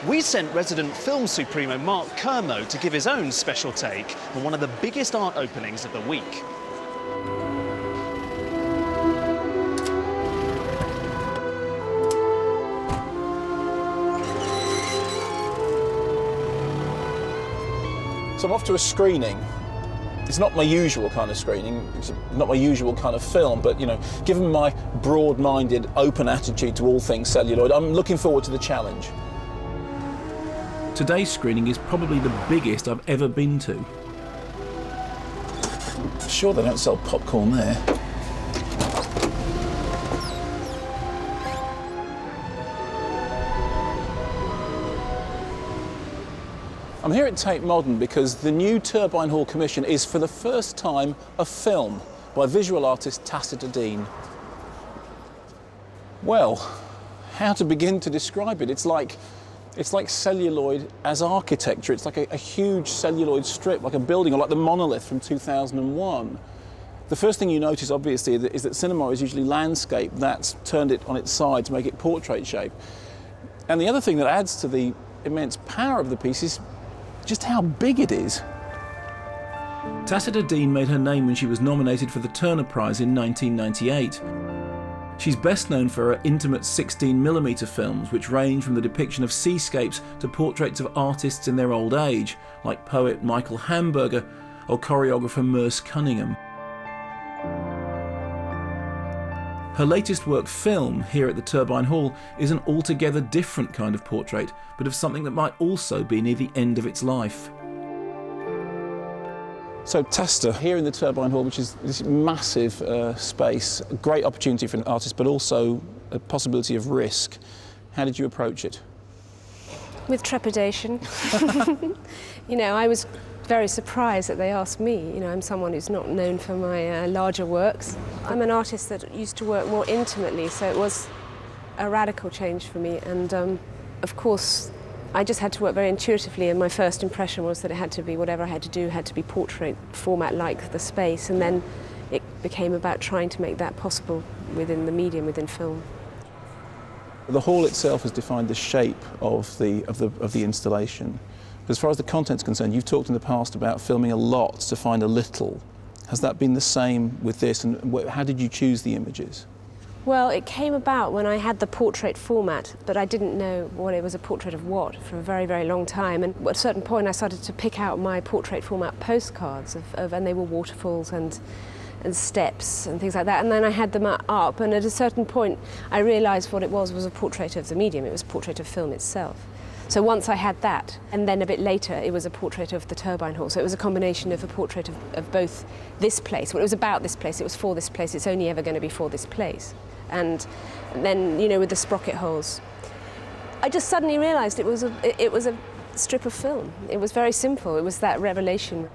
We sent resident film supremo Mark Kermode to give his own special take on one of the biggest art openings of the week. So I'm off to a screening. It's not my usual kind of screening, it's not my usual kind of film, but, you know, given my broad-minded, open attitude to all things celluloid, I'm looking forward to the challenge. Today's screening is probably the biggest I've ever been to. Sure they don't sell popcorn there. I'm here at Tate Modern because the new Turbine Hall commission is for the first time a film by visual artist Tacita Dean. Well, how to begin to describe it? It's like celluloid as architecture. It's like a huge celluloid strip, like a building, or like the monolith from 2001. The first thing you notice, obviously, is that cinema is usually landscape. That's turned it on its side to make it portrait shape. And the other thing that adds to the immense power of the piece is just how big it is. Tacita Dean made her name when she was nominated for the Turner Prize in 1998. She's best known for her intimate 16mm films, which range from the depiction of seascapes to portraits of artists in their old age, like poet Michael Hamburger or choreographer Merce Cunningham. Her latest work, Film, here at the Turbine Hall, is an altogether different kind of portrait, but of something that might also be near the end of its life. So Tacita, here in the Turbine Hall, which is this massive space, a great opportunity for an artist, but also a possibility of risk. How did you approach it? With trepidation. You know, I was very surprised that they asked me. You know, I'm someone who's not known for my larger works. I'm an artist that used to work more intimately, so it was a radical change for me. And of course, I just had to work very intuitively, and my first impression was that it had to be, whatever I had to do, had to be portrait format like the space, and then it became about trying to make that possible within the medium, within film. The hall itself has defined the shape of the installation. As far as the content's concerned, you've talked in the past about filming a lot to find a little. Has that been the same with this, and how did you choose the images? Well, it came about when I had the portrait format, but I didn't know what it was a portrait of what for a very, very long time. And at a certain point, I started to pick out my portrait format postcards, and they were waterfalls and steps and things like that. And then I had them up, and at a certain point, I realised what it was a portrait of the medium. It was a portrait of film itself. So once I had that, and then a bit later, it was a portrait of the Turbine Hall. So it was a combination of a portrait of both this place. Well, it was about this place, it was for this place, it's only ever going to be for this place. And then, you know, with the sprocket holes, I just suddenly realised it was a strip of film. It was very simple. It was that revelation.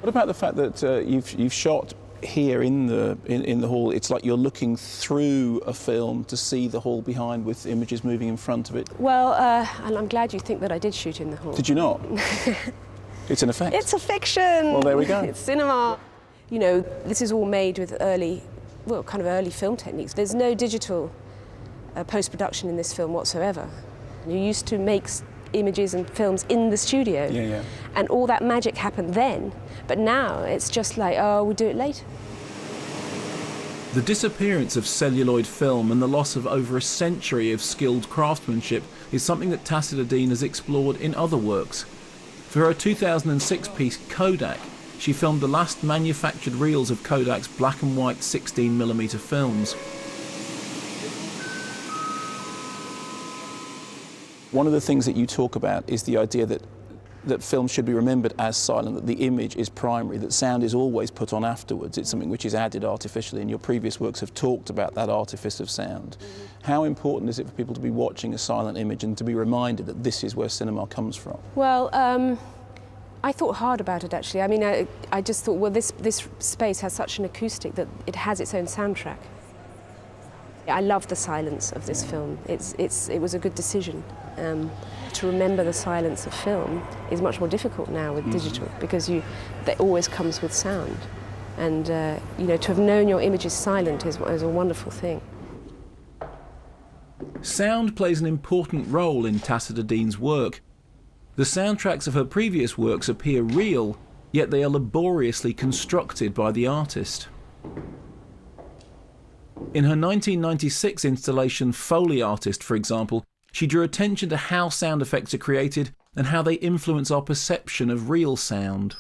What about the fact that you've shot here in the hall? It's like you're looking through a film to see the hall behind with images moving in front of it. Well, and I'm glad you think that I did shoot in the hall. Did you not? It's an effect. It's a fiction. Well, there we go. It's cinema. You know, this is all made with early film techniques. There's no digital post-production in this film whatsoever. You used to make images and films in the studio. Yeah. And all that magic happened then. But now it's just like, oh, we'll do it later. The disappearance of celluloid film and the loss of over a century of skilled craftsmanship is something that Tacita Dean has explored in other works. For her 2006 piece Kodak, she filmed the last manufactured reels of Kodak's black and white 16mm films. One of the things that you talk about is the idea that film should be remembered as silent, that the image is primary, that sound is always put on afterwards. It's something which is added artificially, and your previous works have talked about that artifice of sound. How important is it for people to be watching a silent image and to be reminded that this is where cinema comes from? Well, I thought hard about it, actually. I mean, I just thought, well, this space has such an acoustic that it has its own soundtrack. I love the silence of this film. It was a good decision. To remember the silence of film is much more difficult now with digital, because that always comes with sound. And you know, to have known your image is silent is a wonderful thing. Sound plays an important role in Tacita Dean's work. The soundtracks of her previous works appear real, yet they are laboriously constructed by the artist. In her 1996 installation Foley Artist, for example, she drew attention to how sound effects are created and how they influence our perception of real sound.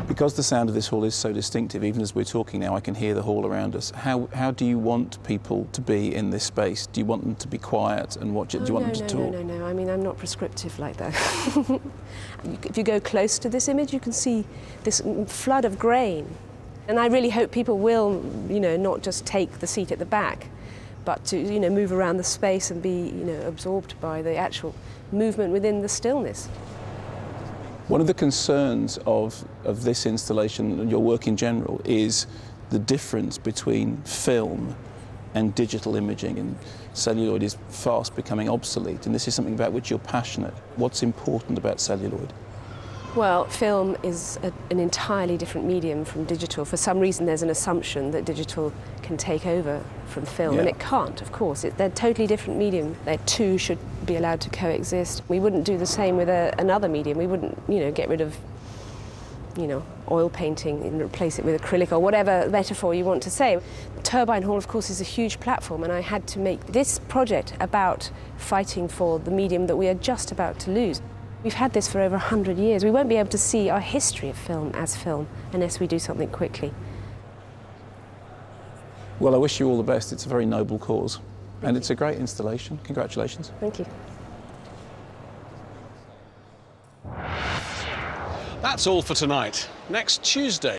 Because the sound of this hall is so distinctive, even as we're talking now, I can hear the hall around us. How do you want people to be in this space? Do you want them to be quiet and watch it? Do you want them to talk? No. I mean, I'm not prescriptive like that. If you go close to this image, you can see this flood of grain. And I really hope people will, not just take the seat at the back, but to, move around the space and be, absorbed by the actual movement within the stillness. One of the concerns of this installation and your work in general is the difference between film and digital imaging, and celluloid is fast becoming obsolete, and this is something about which you're passionate. What's important about celluloid? Well, film is an entirely different medium from digital. For some reason, there's an assumption that digital can take over from film, and it can't, of course. They're totally different medium. They two should be allowed to coexist. We wouldn't do the same with another medium. We wouldn't, get rid of, oil painting and replace it with acrylic or whatever metaphor you want to say. Turbine Hall, of course, is a huge platform, and I had to make this project about fighting for the medium that we are just about to lose. We've had this for over 100 years. We won't be able to see our history of film as film unless we do something quickly. Well, I wish you all the best. It's a very noble cause. And it's a great installation. Congratulations. Thank you. That's all for tonight. Next Tuesday,